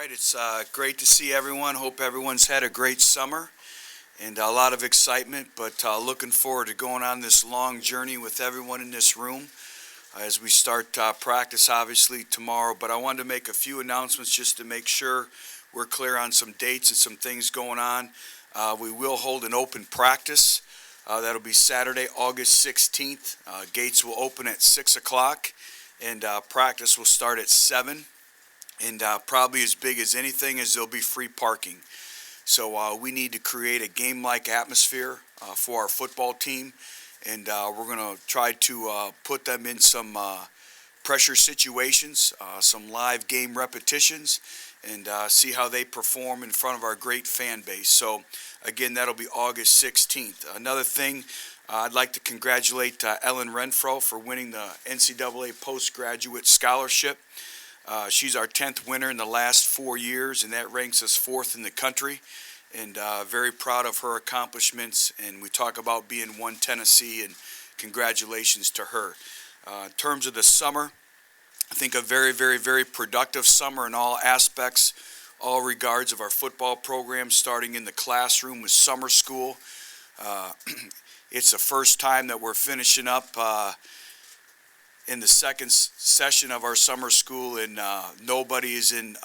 right, it's great to see everyone. Hope everyone's had a great summer and a lot of excitement, but looking forward to going on this long journey with everyone in this room as we start practice obviously tomorrow. But I wanted to make a few announcements just to make sure we're clear on some dates and some things going on. We will hold an open practice. That'll be Saturday, August 16th. Gates will open at 6 o'clock and practice will start at 7. And probably as big as anything is there'll be free parking. So we need to create a game-like atmosphere for our football team, and we're going to try to put them in some pressure situations, some live game repetitions, and see how they perform in front of our great fan base. So again, that'll be August 16th. Another thing, I'd like to congratulate Ellen Renfro for winning the NCAA Postgraduate Scholarship. She's our 10th winner in the last 4 years, and that ranks us 4th in the country. And very proud of her accomplishments. And we talk about being one Tennessee, and congratulations to her. In terms of the summer, I think a very, very, very productive summer in all aspects, all regards of our football program, starting in the classroom with summer school. It's the first time that we're finishing up in the second session of our summer school, and nobody is in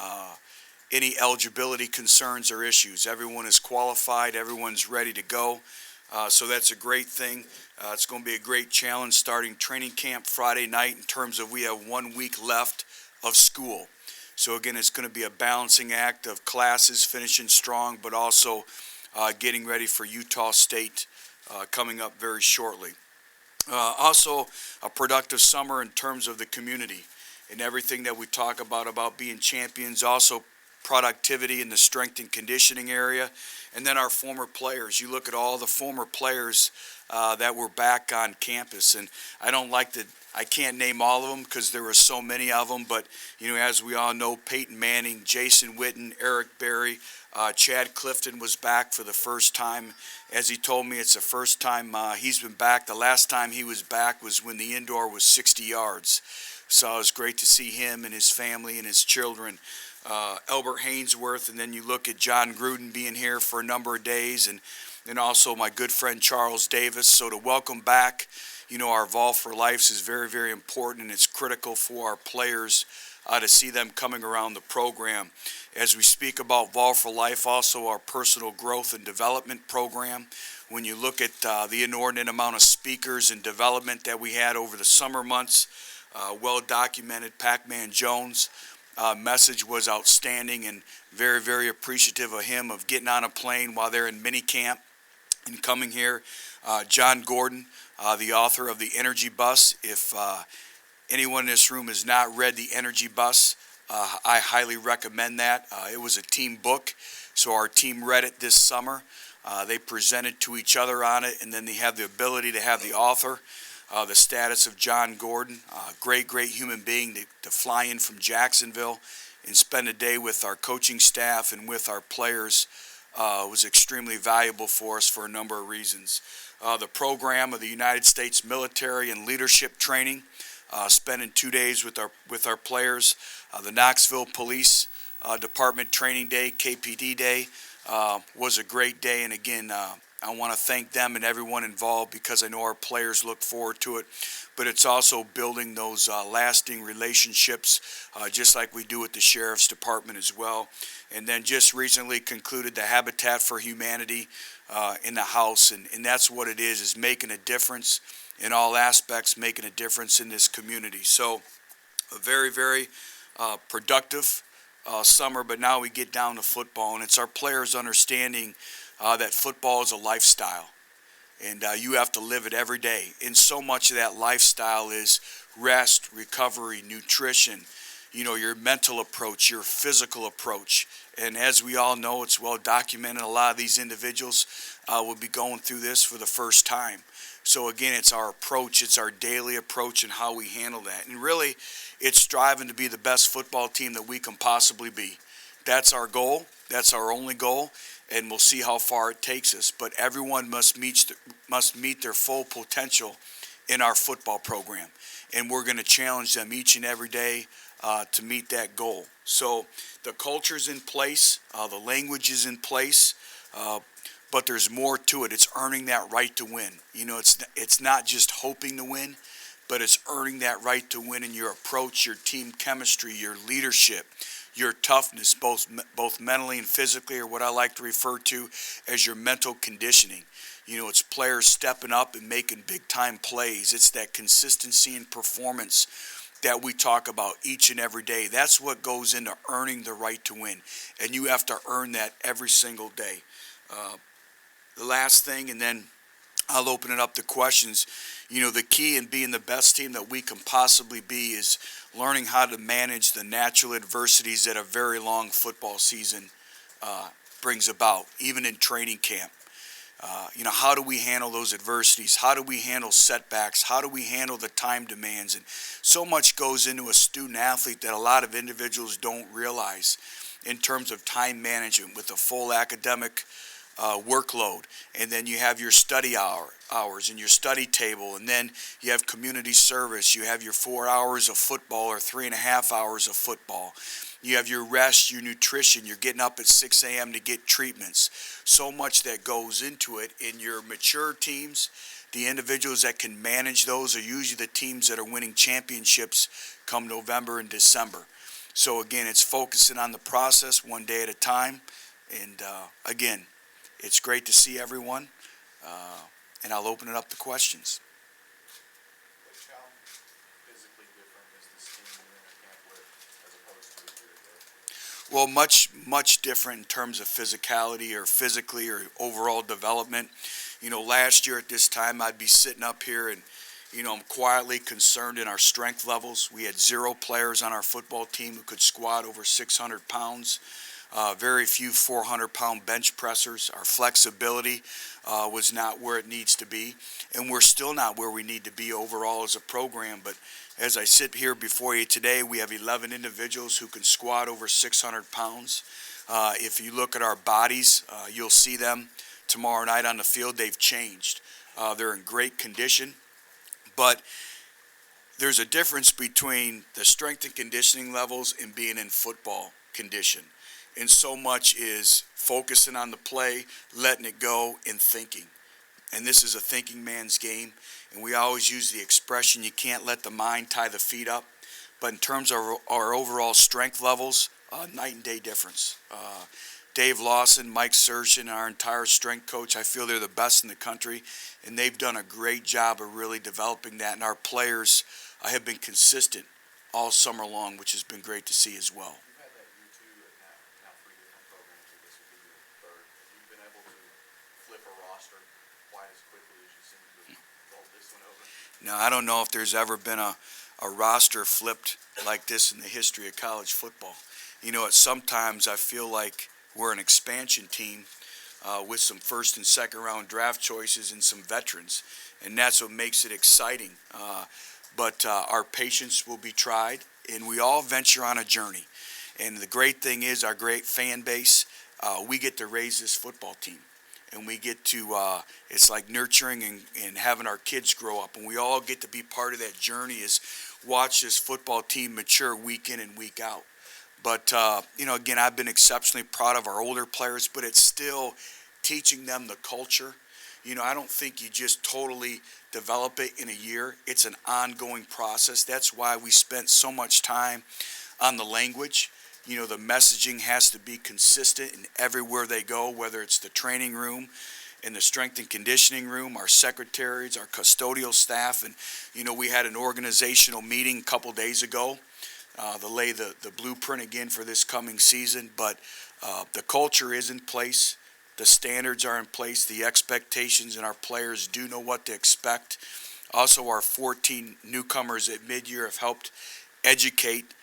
any eligibility concerns or issues. Everyone is qualified, everyone's ready to go, so that's a great thing. It's going to be a great challenge starting training camp Friday night in terms of we have 1 week left of school. So again, it's going to be a balancing act of classes finishing strong, but also getting ready for Utah State coming up very shortly. Also a productive summer in terms of the community and everything that we talk about being champions, also productivity in the strength and conditioning area, and then our former players. You look at all the former players that were back on campus, and I can't name all of them because there were so many of them, but as we all know, Peyton Manning, Jason Witten, Eric Berry, Chad Clifton was back for the first time. As he told me, it's the first time he's been back. The last time he was back was when the indoor was 60 yards. So it was great to see him and his family and his children. Albert Hainsworth, and then you look at John Gruden being here for a number of days, and also my good friend Charles Davis. So to welcome back, our Vol for Life is very, very important, and it's critical for our players to see them coming around the program. As we speak about Vol for Life, also our personal growth and development program, when you look at the inordinate amount of speakers and development that we had over the summer months, well documented. Pac-Man Jones' message was outstanding, and very, very appreciative of him of getting on a plane while they're in minicamp and coming here. John Gordon, the author of The Energy Bus. If anyone in this room has not read The Energy Bus, I highly recommend that. It was a team book, so our team read it this summer. They presented to each other on it, and then they have the ability to have the author, the status of John Gordon, great, great human being, to fly in from Jacksonville and spend a day with our coaching staff and with our players was extremely valuable for us for a number of reasons. The program of the United States Military and Leadership Training, spending 2 days with our players. The Knoxville Police Department Training Day, KPD Day, was a great day, and again, I want to thank them and everyone involved because I know our players look forward to it. But it's also building those lasting relationships, just like we do with the Sheriff's Department as well. And then just recently concluded the Habitat for Humanity in the House, and that's what it is making a difference in all aspects, making a difference in this community. So a very, very productive summer, but now we get down to football, and it's our players understanding that football is a lifestyle, and you have to live it every day. And so much of that lifestyle is rest, recovery, nutrition, your mental approach, your physical approach. And as we all know, it's well documented, a lot of these individuals will be going through this for the first time. So again, it's our approach, it's our daily approach and how we handle that. And really, it's striving to be the best football team that we can possibly be. That's our goal. That's our only goal. And we'll see how far it takes us. But everyone must meet their full potential in our football program. And we're going to challenge them each and every day to meet that goal. So the culture's in place, the language is in place, but there's more to it. It's earning that right to win. It's not just hoping to win, but it's earning that right to win in your approach, your team chemistry, your leadership, your toughness, both mentally and physically, or what I like to refer to as your mental conditioning. It's players stepping up and making big-time plays. It's that consistency and performance that we talk about each and every day. That's what goes into earning the right to win, and you have to earn that every single day. The last thing, and then I'll open it up to questions. The key in being the best team that we can possibly be is learning how to manage the natural adversities that a very long football season brings about, even in training camp. How do we handle those adversities? How do we handle setbacks? How do we handle the time demands? And so much goes into a student athlete that a lot of individuals don't realize in terms of time management with a full academic workload. And then you have your study hours and your study table, and then you have community service. You have your 4 hours of football or 3.5 hours of football. You have your rest, your nutrition. You're getting up at 6 a.m. to get treatments. So much that goes into it. In your mature teams, the individuals that can manage those are usually the teams that are winning championships come November and December. So again, it's focusing on the process one day at a time. And again, it's great to see everyone. And I'll open it up to questions. How physically different is this team you're in a camp with as opposed to a year ago? Well, much different in terms of physicality or physically or overall development. Last year at this time, I'd be sitting up here and, I'm quietly concerned in our strength levels. We had 0 players on our football team who could squat over 600 pounds. Very few 400-pound bench pressers. Our flexibility was not where it needs to be, and we're still not where we need to be overall as a program. But as I sit here before you today, we have 11 individuals who can squat over 600 pounds. If you look at our bodies, you'll see them tomorrow night on the field. They've changed. They're in great condition, but there's a difference between the strength and conditioning levels and being in football condition. And so much is focusing on the play, letting it go, and thinking. And this is a thinking man's game. And we always use the expression, you can't let the mind tie the feet up. But in terms of our overall strength levels, night and day difference. Dave Lawson, Mike Sershin, our entire strength coach, I feel they're the best in the country. And they've done a great job of really developing that. And our players have been consistent all summer long, which has been great to see as well. Now, I don't know if there's ever been a roster flipped like this in the history of college football. Sometimes I feel like we're an expansion team with some first and second round draft choices and some veterans, and that's what makes it exciting. But our patience will be tried, and we all venture on a journey. And the great thing is our great fan base, we get to raise this football team. And we get to, it's like nurturing and having our kids grow up. And we all get to be part of that journey is watch this football team mature week in and week out. But, again, I've been exceptionally proud of our older players, but it's still teaching them the culture. I don't think you just totally develop it in a year. It's an ongoing process. That's why we spent so much time on the language. The messaging has to be consistent in everywhere they go, whether it's the training room, in the strength and conditioning room, our secretaries, our custodial staff. And, we had an organizational meeting a couple days ago to lay the blueprint again for this coming season. But the culture is in place. The standards are in place. The expectations and our players do know what to expect. Also, our 14 newcomers at mid-year have helped educate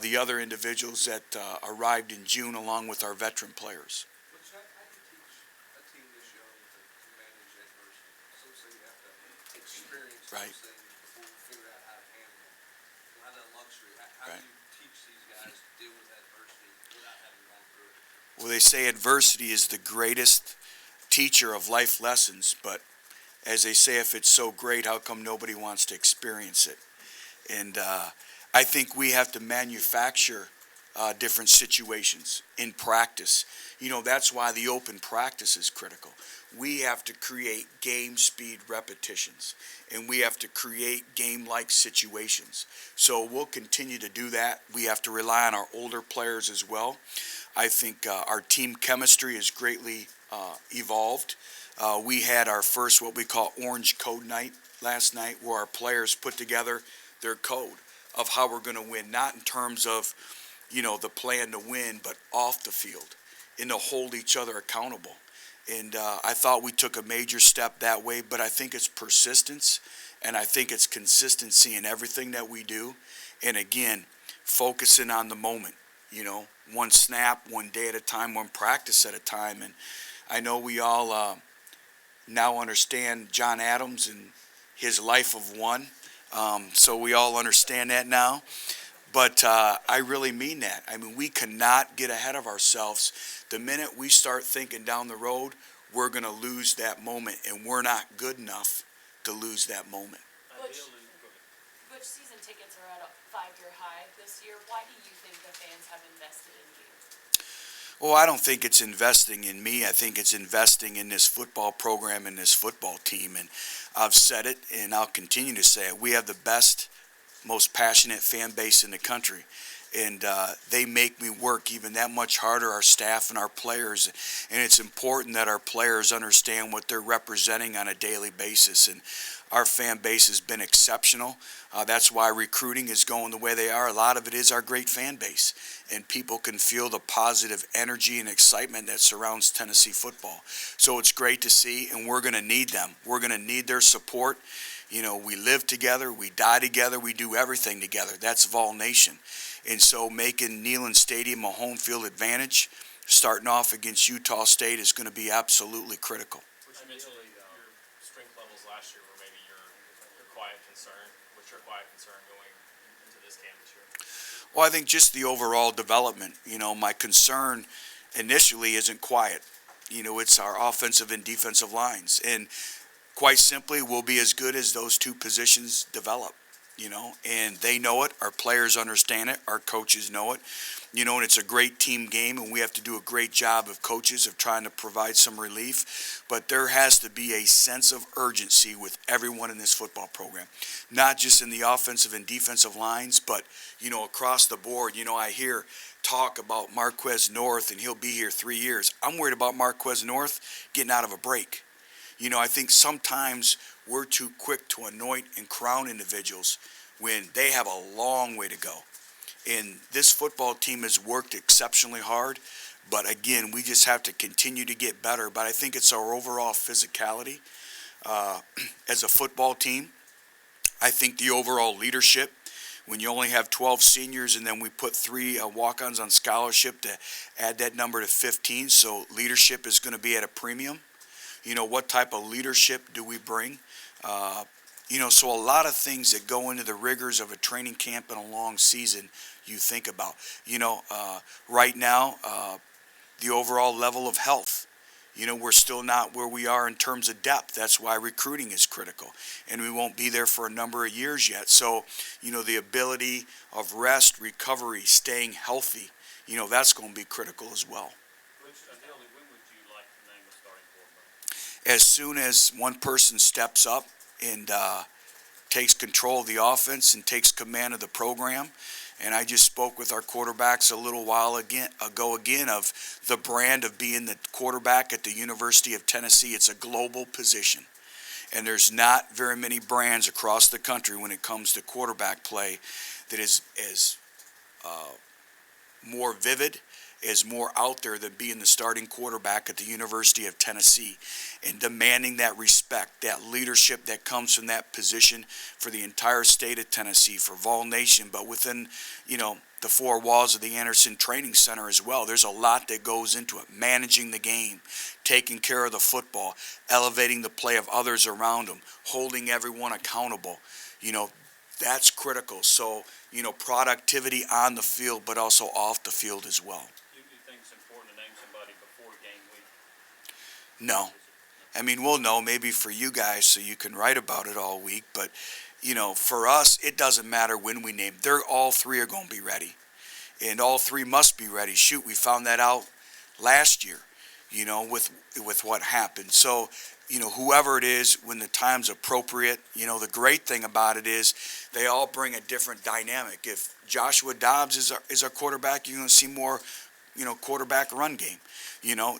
the other individuals that arrived in June along with our veteran players. How do you teach a team this young to manage adversity? Some say you have to experience those things before you figure out how to handle them. You have that luxury. How do you teach these guys to deal with adversity without having gone through it? Well, they say adversity is the greatest teacher of life lessons, but as they say, if it's so great, how come nobody wants to experience it? And I think we have to manufacture different situations in practice. That's why the open practice is critical. We have to create game speed repetitions, and we have to create game-like situations. So we'll continue to do that. We have to rely on our older players as well. I think our team chemistry has greatly evolved. We had our first what we call Orange Code Night last night, where our players put together their code of how we're going to win, not in terms of the plan to win, but off the field, and to hold each other accountable. And I thought we took a major step that way, but I think it's persistence, and I think it's consistency in everything that we do. And again, focusing on the moment, one snap, one day at a time, one practice at a time. And I know we all now understand John Adams and his life of one. So we all understand that now. But I really mean that. I mean, we cannot get ahead of ourselves. The minute we start thinking down the road, we're going to lose that moment, and we're not good enough to lose that moment. Butch season tickets are at a 5-year high this year. Why do you think the fans have invested in you? Well, I don't think it's investing in me. I think it's investing in this football program and this football team. And I've said it, and I'll continue to say it. We have the best, most passionate fan base in the country. And they make me work even that much harder, our staff and our players. And it's important that our players understand what they're representing on a daily basis. And our fan base has been exceptional. That's why recruiting is going the way they are. A lot of it is our great fan base. And people can feel the positive energy and excitement that surrounds Tennessee football. So it's great to see, and we're going to need them. We're going to need their support. We live together, we die together, we do everything together. That's Vol Nation. And so making Neyland Stadium a home field advantage, starting off against Utah State, is going to be absolutely critical. Initially, your strength levels last year were maybe your quiet concern. What's your quiet concern going into this camp this year? Well, I think just the overall development. My concern initially isn't quiet. It's our offensive and defensive lines. And quite simply, we'll be as good as those two positions develop. And they know it. Our players understand it. Our coaches know it. And it's a great team game, and we have to do a great job of coaches of trying to provide some relief. But there has to be a sense of urgency with everyone in this football program, not just in the offensive and defensive lines, but, across the board. I hear talk about Marquez North, and he'll be here 3 years. I'm worried about Marquez North getting out of a break. I think sometimes we're too quick to anoint and crown individuals when they have a long way to go. And this football team has worked exceptionally hard, but again, we just have to continue to get better. But I think it's our overall physicality as a football team. I think the overall leadership, when you only have 12 seniors and then we put 3 walk-ons on scholarship to add that number to 15, so leadership is going to be at a premium. What type of leadership do we bring? So a lot of things that go into the rigors of a training camp and a long season you think about. Right now, the overall level of health. We're still not where we are in terms of depth. That's why recruiting is critical. And we won't be there for a number of years yet. So, the ability of rest, recovery, staying healthy, that's going to be critical as well. As soon as one person steps up and takes control of the offense and takes command of the program. And I just spoke with our quarterbacks a little while ago of the brand of being the quarterback at the University of Tennessee. It's a global position. And there's not very many brands across the country when it comes to quarterback play that is as more vivid, is more out there than being the starting quarterback at the University of Tennessee, and demanding that respect, that leadership that comes from that position for the entire state of Tennessee, for Vol Nation, but within, the 4 walls of the Anderson Training Center as well. There's a lot that goes into it. Managing the game, taking care of the football, elevating the play of others around them, holding everyone accountable. That's critical. So, productivity on the field, but also off the field as well. You think it's important to name somebody before game week? No. I mean, we'll know maybe for you guys so you can write about it all week, but, for us, it doesn't matter when we name. All three are going to be ready, and all three must be ready. Shoot, we found that out last year, with what happened. So, whoever it is, when the time's appropriate, the great thing about it is they all bring a different dynamic. If Joshua Dobbs is our quarterback, you're going to see more, quarterback run game.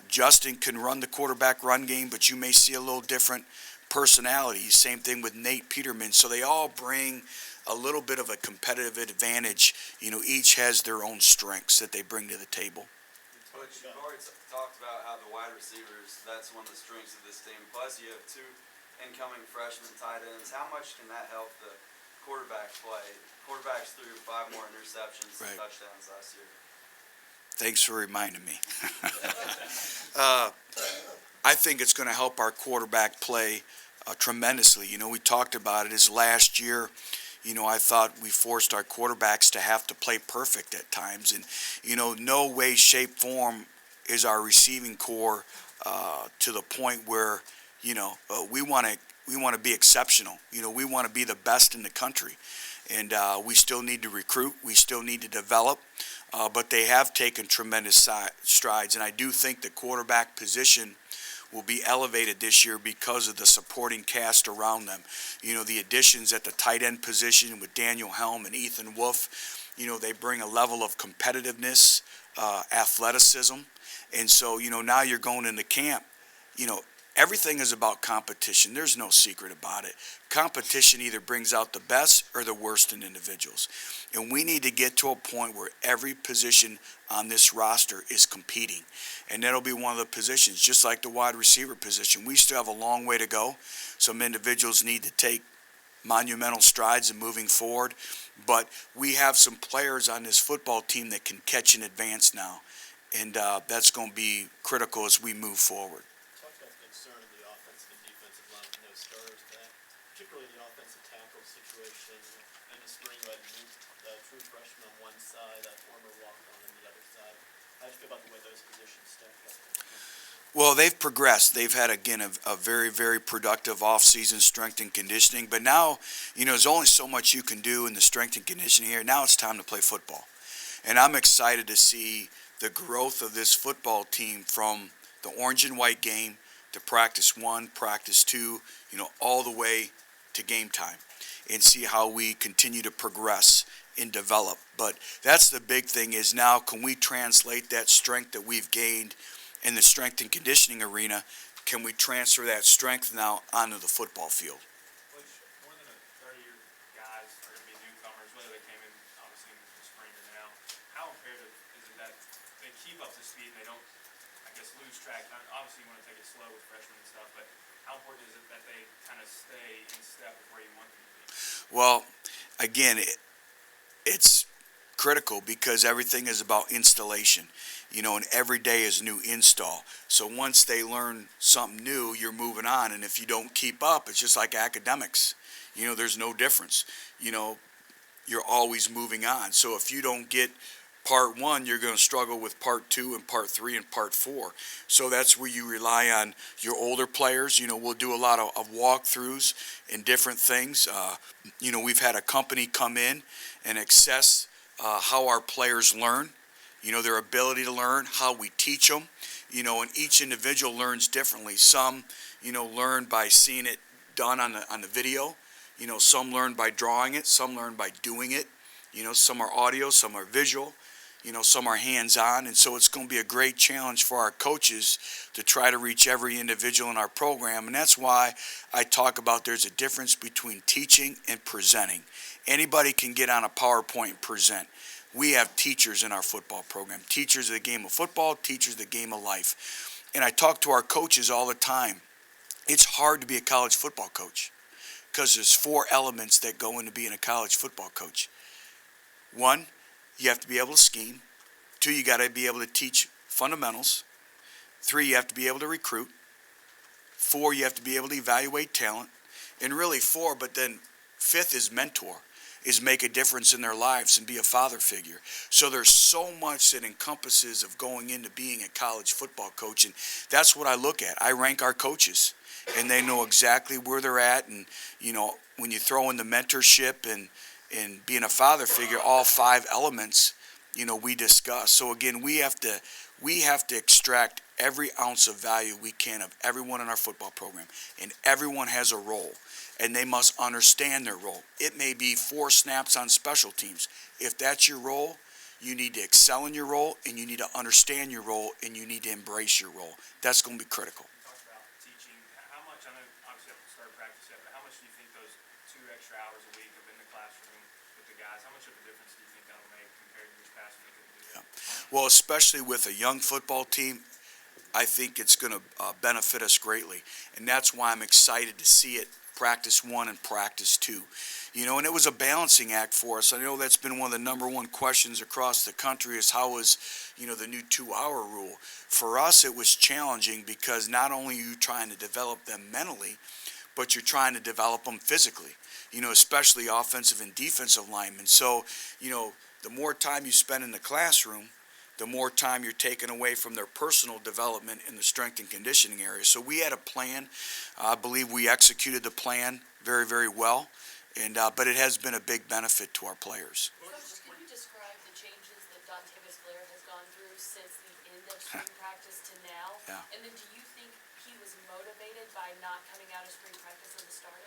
Justin can run the quarterback run game, but you may see a little different personality. Same thing with Nate Peterman. So they all bring a little bit of a competitive advantage. Each has their own strengths that they bring to the table. But you've already talked about how the wide receivers, that's one of the strengths of this team. Plus, you have two incoming freshman tight ends. How much can that help the quarterback play? Quarterbacks threw 5 more interceptions and touchdowns last year. Thanks for reminding me. I think it's going to help our quarterback play tremendously. We talked about it as last year. I thought we forced our quarterbacks to have to play perfect at times. And, no way, shape, form is our receiving core to the point where, we want to be exceptional. We want to be the best in the country. And we still need to recruit. We still need to develop. But they have taken tremendous strides. And I do think the quarterback position will be elevated this year because of the supporting cast around them. The additions at the tight end position with Daniel Helm and Ethan Wolf, they bring a level of competitiveness, athleticism. And so, now you're going into camp, everything is about competition. There's no secret about it. Competition either brings out the best or the worst in individuals. And we need to get to a point where every position on this roster is competing. And that'll be one of the positions, just like the wide receiver position. We still have a long way to go. Some individuals need to take monumental strides in moving forward. But we have some players on this football team that can catch in advance now. And that's going to be critical as we move forward. Concern in the offensive and defensive line with no starters back, particularly the offensive tackle situation in the spring. You had true freshman on one side, a former walk-on on the other side. How do you feel about the way those positions stack up? Well, they've progressed. They've had, again, a very, very productive off-season strength and conditioning. But now, there's only so much you can do in the strength and conditioning here. Now it's time to play football. And I'm excited to see the growth of this football team from the orange and white game to practice 1, practice 2, all the way to game time, and see how we continue to progress and develop. But that's the big thing is now, can we translate that strength that we've gained in the strength and conditioning arena? Can we transfer that strength now onto the football field? Which more than a 30-year guys are going to be newcomers, whether they came in obviously in the spring or now. How imperative is it that they keep up to speed and they don't, lose track? Obviously, you want to take it slow with freshmen and stuff, but how important is it that they kind of stay in step with where you want them to be? Well, again, it's critical because everything is about installation, and every day is new install. So once they learn something new, you're moving on. And if you don't keep up, it's just like academics. There's no difference. You're always moving on. So if you don't get part 1, you're going to struggle with part 2 and part 3 and part 4. So that's where you rely on your older players. We'll do a lot of walkthroughs and different things. We've had a company come in and assess how our players learn, their ability to learn, how we teach them, and each individual learns differently. Some, learn by seeing it done on the video. Some learn by drawing it. Some learn by doing it. Some are audio, some are visual. Some are hands-on, and so it's going to be a great challenge for our coaches to try to reach every individual in our program, and that's why I talk about there's a difference between teaching and presenting. Anybody can get on a PowerPoint and present. We have teachers in our football program, teachers of the game of football, teachers of the game of life, and I talk to our coaches all the time. It's hard to be a college football coach because there's 4 elements that go into being a college football coach. 1, you have to be able to scheme. 2, you got to be able to teach fundamentals. 3, you have to be able to recruit. 4, you have to be able to evaluate talent. And really 4, but then 5th is mentor. is make a difference in their lives and be a father figure. So there's so much that encompasses of going into being a college football coach, and that's what I look at. I rank our coaches, and they know exactly where they're at, and when you throw in the mentorship and being a father figure, all 5 elements, we discuss. So again, we have to extract every ounce of value we can of everyone in our football program, and everyone has a role, and they must understand their role. It may be 4 snaps on special teams. If that's your role, you need to excel in your role, and you need to understand your role, and you need to embrace your role. That's going to be critical. You talked about teaching. How much, I know obviously I haven't started practice yet, but how much do you think those 2 extra hours a week of in the classroom with the guys, how much of a difference do you think that'll make compared to years past when they couldn't do that? Well, especially with a young football team, I think it's going to benefit us greatly. And that's why I'm excited to see it practice 1 and practice 2. And it was a balancing act for us. I know that's been one of the number 1 questions across the country is how was, the new 2-hour rule. For us, it was challenging because not only are you trying to develop them mentally, but you're trying to develop them physically, especially offensive and defensive linemen. So, the more time you spend in the classroom, the more time you're taking away from their personal development in the strength and conditioning area. So we had a plan. I believe we executed the plan very, very well, and but it has been a big benefit to our players. Coach, can you describe the changes that Dontavis Blair has gone through since the end of spring practice to now? Yeah. And then do you think he was motivated by not coming out of spring practice at the start?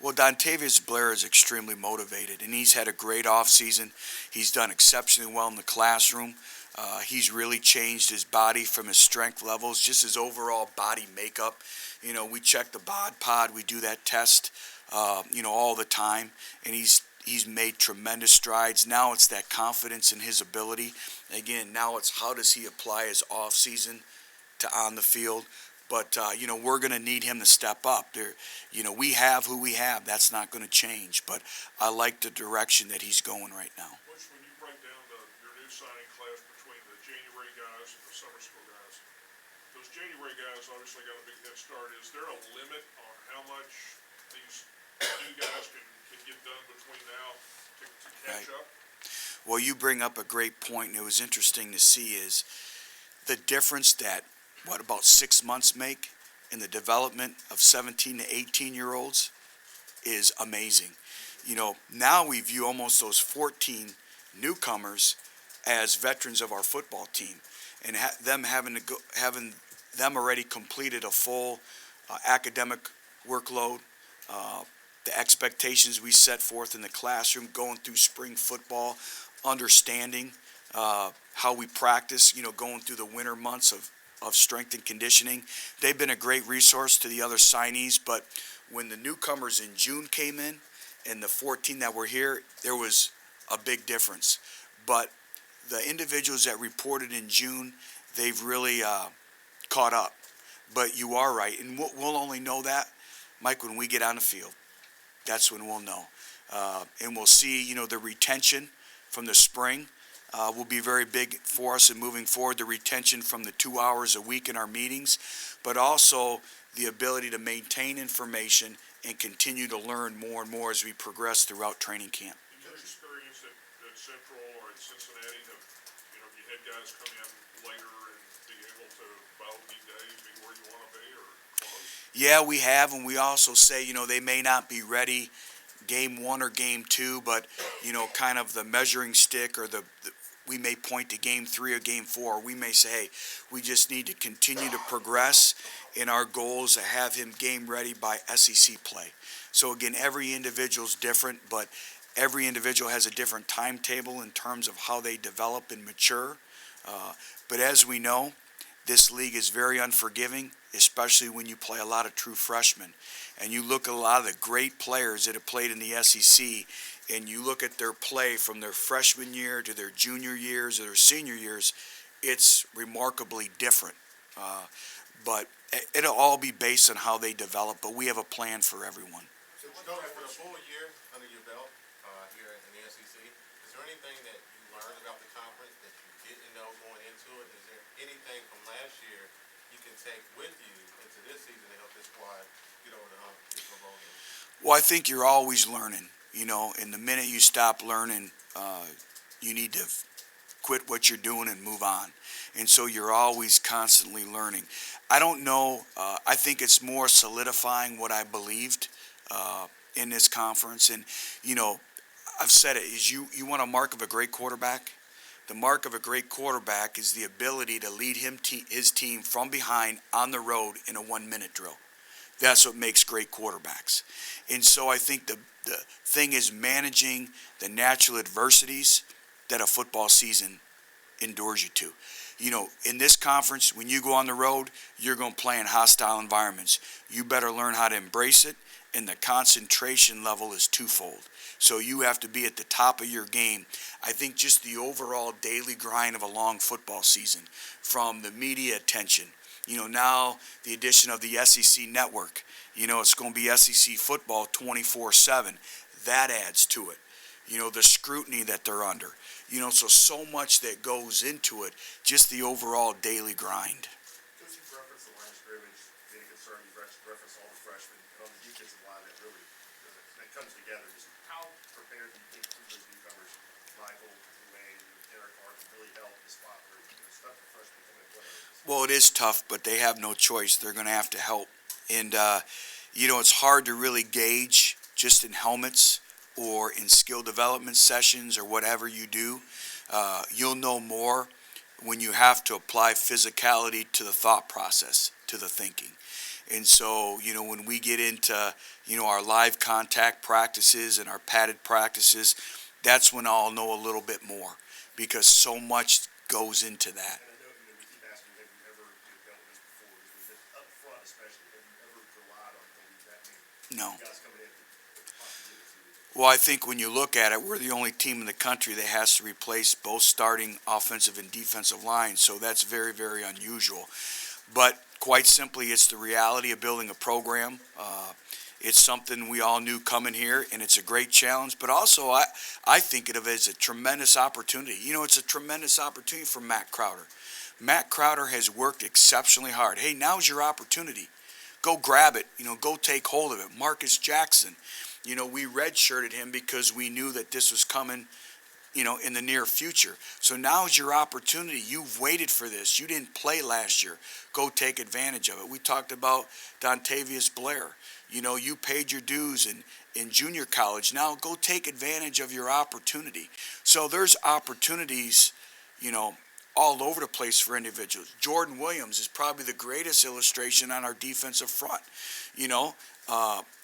Well, Dontavius Blair is extremely motivated, and he's had a great offseason. He's done exceptionally well in the classroom. He's really changed his body from his strength levels, just his overall body makeup. We check the bod pod. We do that test, all the time, and he's made tremendous strides. Now it's that confidence in his ability. Again, now it's how does he apply his offseason to on the field. But, we're going to need him to step up. We have who we have. That's not going to change. But I like the direction that he's going right now. Butch, when you break down your new signing class between the January guys and the summer school guys, those January guys obviously got a big head start. Is there a limit on how much these new guys can get done between now to catch up? Well, you bring up a great point, and it was interesting to see is the difference that about 6 months make in the development of 17 to 18-year-olds is amazing. Now we view almost those 14 newcomers as veterans of our football team, and having them already completed a full academic workload, the expectations we set forth in the classroom, going through spring football, understanding how we practice, going through the winter months of strength and conditioning. They've been a great resource to the other signees, but when the newcomers in June came in and the 14 that were here, there was a big difference. But the individuals that reported in June, they've really caught up. But you are right, and we'll only know that, Mike, when we get on the field. That's when we'll know. And we'll see, the retention from the spring will be very big for us in moving forward, the retention from the 2 hours a week in our meetings, but also the ability to maintain information and continue to learn more and more as we progress throughout training camp. In your experience at Central or at Cincinnati, have you had guys come in later and be able to, by opening day, be where you want to be or close? Yeah, we have, and we also say, they may not be ready game 1 or game 2, but, kind of the measuring stick or we may point to game 3 or game 4. We may say, hey, we just need to continue to progress in our goals to have him game ready by SEC play. So again, every individual's different, but every individual has a different timetable in terms of how they develop and mature. But as we know, this league is very unforgiving, especially when you play a lot of true freshmen. And you look at a lot of the great players that have played in the SEC, and you look at their play from their freshman year to their junior years or their senior years, it's remarkably different. But it'll all be based on how they develop, but we have a plan for everyone. So, Coach, for the full year under your belt here in the SEC, is there anything that you learned about the conference that you didn't know going into it? Is there anything from last year you can take with you into this season to help this squad get over the hump, get for bowl games? Well, I think you're always learning. and the minute you stop learning, you need to quit what you're doing and move on. And so you're always constantly learning. I don't know, I think it's more solidifying what I believed in this conference. And, I've said it, is you want a mark of a great quarterback? The mark of a great quarterback is the ability to lead his team from behind on the road in a 1-minute drill. That's what makes great quarterbacks. And so I think the thing is managing the natural adversities that a football season endures you to. In this conference, when you go on the road, you're going to play in hostile environments. You better learn how to embrace it, and the concentration level is twofold. So you have to be at the top of your game. I think just the overall daily grind of a long football season, from the media attention, now the addition of the SEC network, it's going to be SEC football 24/7. That adds to it. The scrutiny that they're under. So much that goes into it, just the overall daily grind. Coach, you've referenced the line of scrimmage being a concern. You've referenced all the freshmen. And on the defensive line, that really that comes together. Just how prepared do you think some of those newcomers, Michael, Wayne, Derek Hart, can really help the spot where stuff the freshmen come in play? Well, it is tough, but they have no choice. They're going to have to help. And, it's hard to really gauge just in helmets or in skill development sessions or whatever you do. You'll know more when you have to apply physicality to the thought process, to the thinking. And so, when we get into, our live contact practices and our padded practices, that's when I'll know a little bit more, because so much goes into that. And I know, we keep asking, have you ever dealt with this before? Is it up front especially? Have you ever relied on maybe that many No. guys coming in to possibly give it to you? Well, I think when you look at it, we're the only team in the country that has to replace both starting offensive and defensive lines, so that's very, very unusual. But quite simply, it's the reality of building a program. It's something we all knew coming here, and it's a great challenge. But also, I think of it as a tremendous opportunity. It's a tremendous opportunity for Matt Crowder. Matt Crowder has worked exceptionally hard. Hey, now's your opportunity. Go grab it. Go take hold of it. Marcus Jackson. We redshirted him because we knew that this was coming, in the near future. So now's your opportunity. You've waited for this. You didn't play last year. Go take advantage of it. We talked about Dontavius Blair. You paid your dues in junior college. Now go take advantage of your opportunity. So there's opportunities, all over the place for individuals. Jordan Williams is probably the greatest illustration on our defensive front.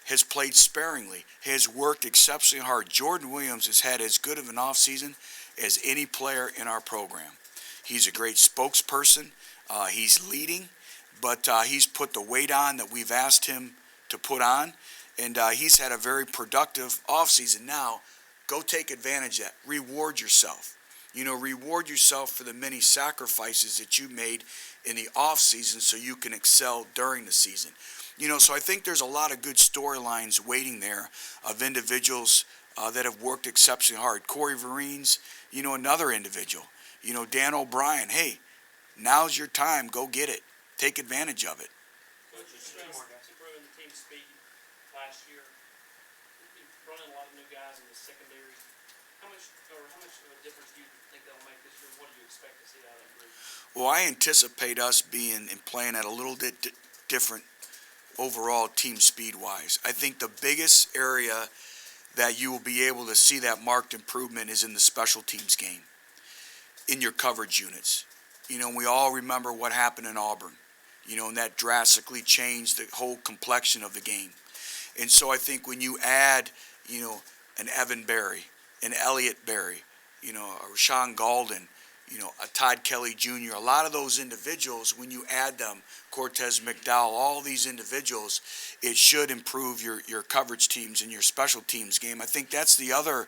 Has played sparingly, has worked exceptionally hard. Jordan Williams has had as good of an offseason as any player in our program. He's a great spokesperson. He's leading, but he's put the weight on that we've asked him to put on, and he's had a very productive offseason. Now, go take advantage of that. Reward yourself. Reward yourself for the many sacrifices that you made in the offseason so you can excel during the season. So I think there's a lot of good storylines waiting there of individuals that have worked exceptionally hard. Corey Vereen's, another individual. Dan O'Brien, hey, now's your time. Go get it. Take advantage of it. What you stressed improving the team speed last year, you brought in a lot of new guys in the secondary. How much of a difference do you think that'll make this year? What do you expect to see out of that group? Well, I anticipate us being and playing at a little bit different overall team speed-wise. I think the biggest area that you will be able to see that marked improvement is in the special teams game, in your coverage units. We all remember what happened in Auburn, and that drastically changed the whole complexion of the game. And so I think when you add, an Evan Berry, an Elliott Berry, a Rashawn Golden, a Todd Kelly Jr., a lot of those individuals, when you add them, Cortez McDowell, all these individuals, it should improve your coverage teams and your special teams game. I think that's the other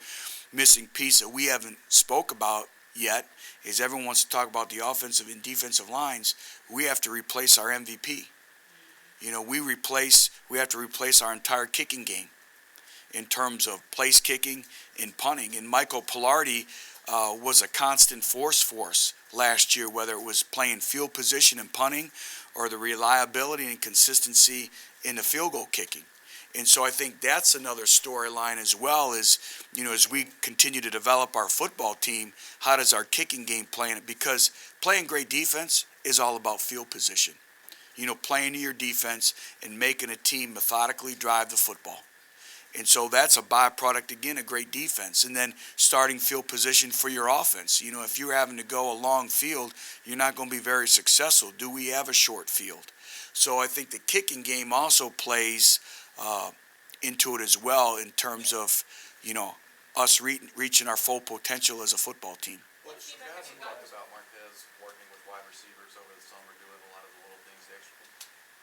missing piece that we haven't spoke about yet, is everyone wants to talk about the offensive and defensive lines. We have to replace our MVP. We have to replace our entire kicking game in terms of place kicking and punting. And Michael Pilardi was a constant force for us last year, whether it was playing field position and punting or the reliability and consistency in the field goal kicking. And so I think that's another storyline as well is, as we continue to develop our football team, how does our kicking game play in it? Because playing great defense is all about field position. Playing to your defense and making a team methodically drive the football. And so that's a byproduct, again, of great defense. And then starting field position for your offense. If you're having to go a long field, you're not going to be very successful. Do we have a short field? So I think the kicking game also plays into it as well in terms of, us reaching our full potential as a football team. What You feedback have guys you talked gotten? about Marquez working with wide receivers over the summer, doing a lot of the little things extra.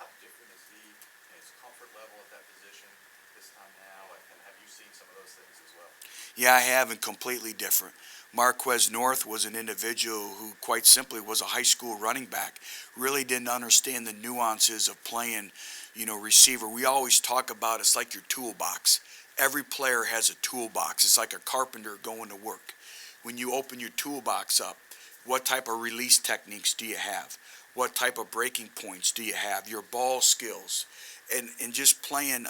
How different is he and his comfort level at that position this time now? And have you seen some of those things as well? Yeah, I have, and completely different. Marquez North was an individual who, quite simply, was a high school running back. Really didn't understand the nuances of playing, receiver. We always talk about it's like your toolbox. Every player has a toolbox. It's like a carpenter going to work. When you open your toolbox up, what type of release techniques do you have? What type of breaking points do you have? Your ball skills. And just playing,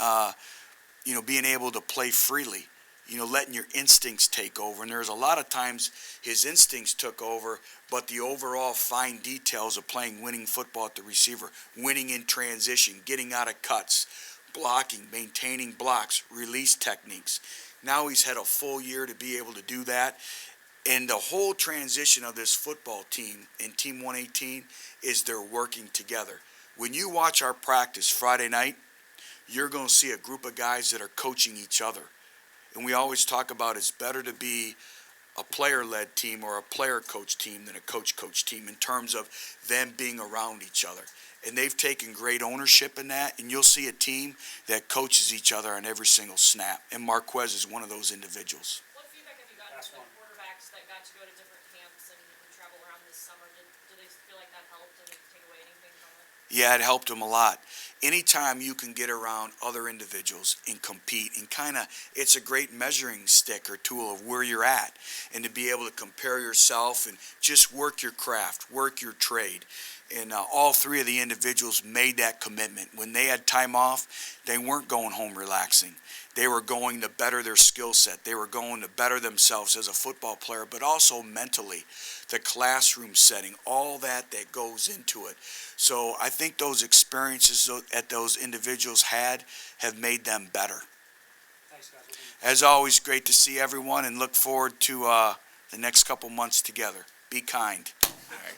being able to play freely. Letting your instincts take over. And there's a lot of times his instincts took over, but the overall fine details of playing winning football at the receiver, winning in transition, getting out of cuts, blocking, maintaining blocks, release techniques. Now he's had a full year to be able to do that. And the whole transition of this football team in Team 118 is they're working together. When you watch our practice Friday night, you're going to see a group of guys that are coaching each other. And we always talk about it's better to be a player-led team or a player-coach team than a coach-coach team in terms of them being around each other. And they've taken great ownership in that, and you'll see a team that coaches each other on every single snap. And Marquez is one of those individuals. What feedback have you gotten from the quarterbacks that got to go to different camps and travel around this summer? Do they feel like that helped and take away anything from it? Yeah, it helped them a lot. Anytime you can get around other individuals and compete and it's a great measuring stick or tool of where you're at, and to be able to compare yourself and just work your craft, work your trade. And all three of the individuals made that commitment. When they had time off, they weren't going home relaxing. They were going to better their skill set. They were going to better themselves as a football player, but also mentally, the classroom setting, all that goes into it. So I think those experiences that those individuals have made them better. Thanks, guys. As always, great to see everyone and look forward to the next couple months together. Be kind. All right.